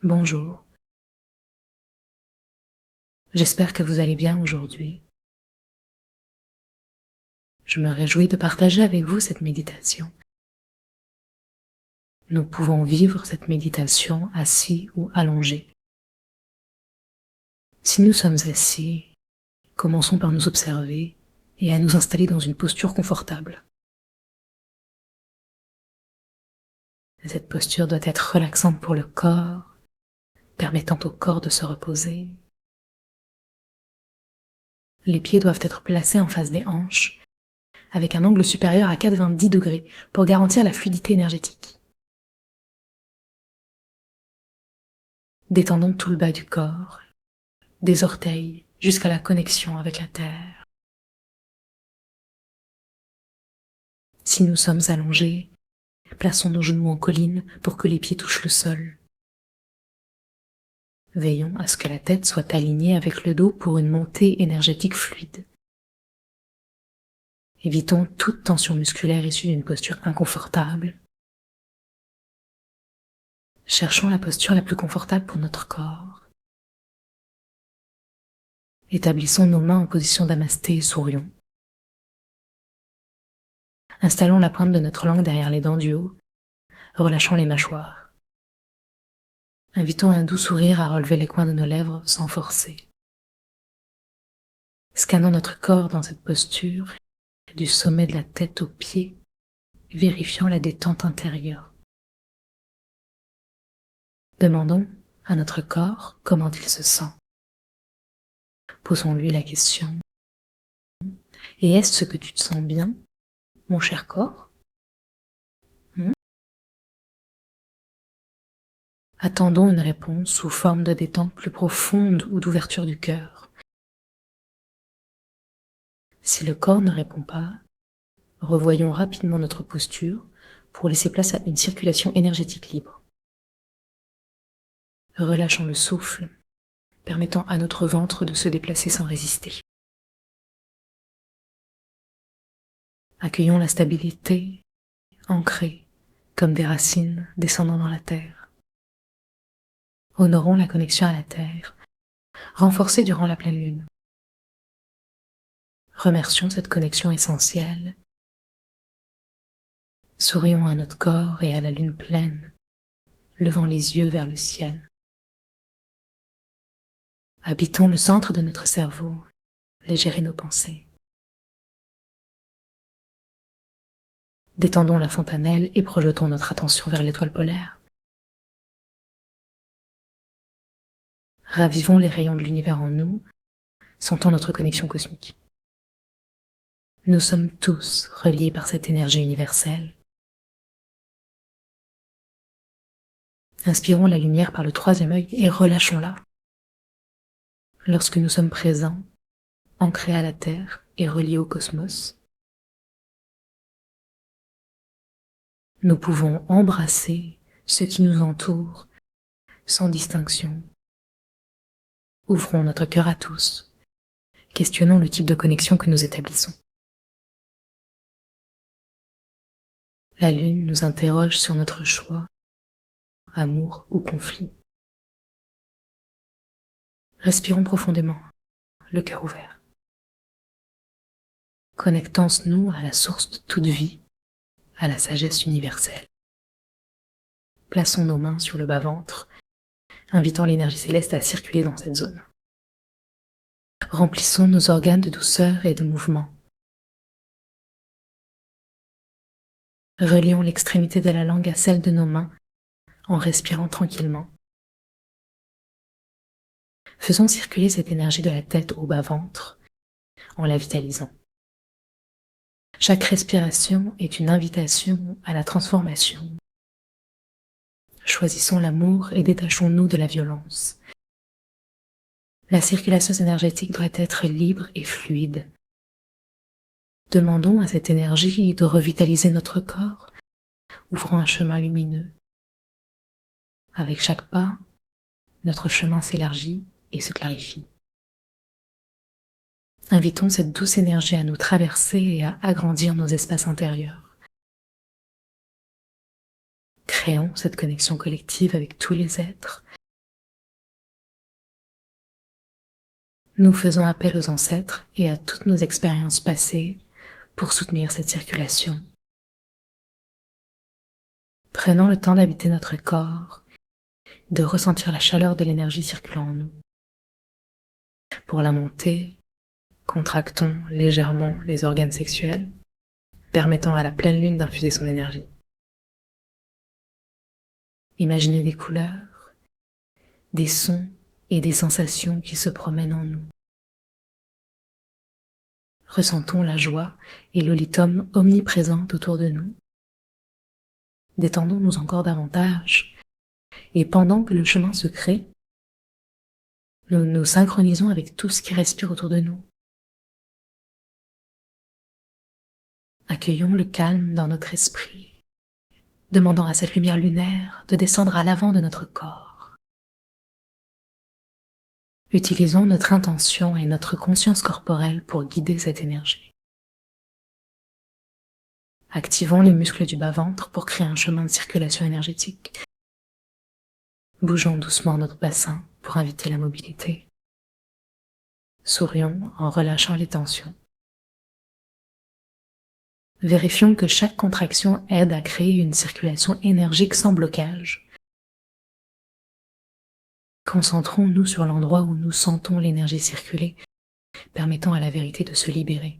Bonjour, j'espère que vous allez bien aujourd'hui. Je me réjouis de partager avec vous cette méditation. Nous pouvons vivre cette méditation assis ou allongés. Si nous sommes assis, commençons par nous observer et à nous installer dans une posture confortable. Cette posture doit être relaxante pour le corps, permettant au corps de se reposer. Les pieds doivent être placés en face des hanches, avec un angle supérieur à 90 degrés pour garantir la fluidité énergétique. Détendons tout le bas du corps, des orteils jusqu'à la connexion avec la terre. Si nous sommes allongés, plaçons nos genoux en colline pour que les pieds touchent le sol. Veillons à ce que la tête soit alignée avec le dos pour une montée énergétique fluide. Évitons toute tension musculaire issue d'une posture inconfortable. Cherchons la posture la plus confortable pour notre corps. Établissons nos mains en position d'amasté et sourions. Installons la pointe de notre langue derrière les dents du haut, relâchant les mâchoires. Invitons un doux sourire à relever les coins de nos lèvres sans forcer. Scannons notre corps dans cette posture, du sommet de la tête aux pieds, vérifiant la détente intérieure. Demandons à notre corps comment il se sent. Posons-lui la question. Et est-ce que tu te sens bien, mon cher corps? Attendons une réponse sous forme de détente plus profonde ou d'ouverture du cœur. Si le corps ne répond pas, revoyons rapidement notre posture pour laisser place à une circulation énergétique libre. Relâchons le souffle, permettant à notre ventre de se déplacer sans résister. Accueillons la stabilité, ancrée, comme des racines descendant dans la terre. Honorons la connexion à la terre, renforcée durant la pleine lune. Remercions cette connexion essentielle. Sourions à notre corps et à la lune pleine, levant les yeux vers le ciel. Habitons le centre de notre cerveau, légérer nos pensées. Détendons la fontanelle et projetons notre attention vers l'étoile polaire. Ravivons les rayons de l'univers en nous, sentons notre connexion cosmique. Nous sommes tous reliés par cette énergie universelle. Inspirons la lumière par le troisième œil et relâchons-la. Lorsque nous sommes présents, ancrés à la Terre et reliés au cosmos, nous pouvons embrasser ce qui nous entoure sans distinction. Ouvrons notre cœur à tous. Questionnons le type de connexion que nous établissons. La lune nous interroge sur notre choix, amour ou conflit. Respirons profondément, le cœur ouvert. Connectons-nous à la source de toute vie, à la sagesse universelle. Plaçons nos mains sur le bas-ventre, invitant l'énergie céleste à circuler dans cette zone. Remplissons nos organes de douceur et de mouvement. Relions l'extrémité de la langue à celle de nos mains en respirant tranquillement. Faisons circuler cette énergie de la tête au bas-ventre en la vitalisant. Chaque respiration est une invitation à la transformation. Choisissons l'amour et détachons-nous de la violence. La circulation énergétique doit être libre et fluide. Demandons à cette énergie de revitaliser notre corps, ouvrant un chemin lumineux. Avec chaque pas, notre chemin s'élargit et se clarifie. Invitons cette douce énergie à nous traverser et à agrandir nos espaces intérieurs. Créons cette connexion collective avec tous les êtres, Nous faisons appel aux ancêtres et à toutes nos expériences passées pour soutenir cette circulation. Prenons le temps d'habiter notre corps, de ressentir la chaleur de l'énergie circulant en nous. Pour la monter, contractons légèrement les organes sexuels, permettant à la pleine lune d'infuser son énergie. Imaginez des couleurs, des sons et des sensations qui se promènent en nous. Ressentons la joie et l'olitum omniprésente autour de nous. Détendons-nous encore davantage, et pendant que le chemin se crée, nous nous synchronisons avec tout ce qui respire autour de nous. Accueillons le calme dans notre esprit, demandant à cette lumière lunaire de descendre à l'avant de notre corps. Utilisons notre intention et notre conscience corporelle pour guider cette énergie. Activons les muscles du bas-ventre pour créer un chemin de circulation énergétique. Bougeons doucement notre bassin pour inviter la mobilité. Sourions en relâchant les tensions. Vérifions que chaque contraction aide à créer une circulation énergique sans blocage. Concentrons-nous sur l'endroit où nous sentons l'énergie circuler, permettant à la vérité de se libérer.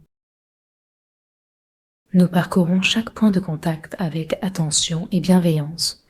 Nous parcourons chaque point de contact avec attention et bienveillance,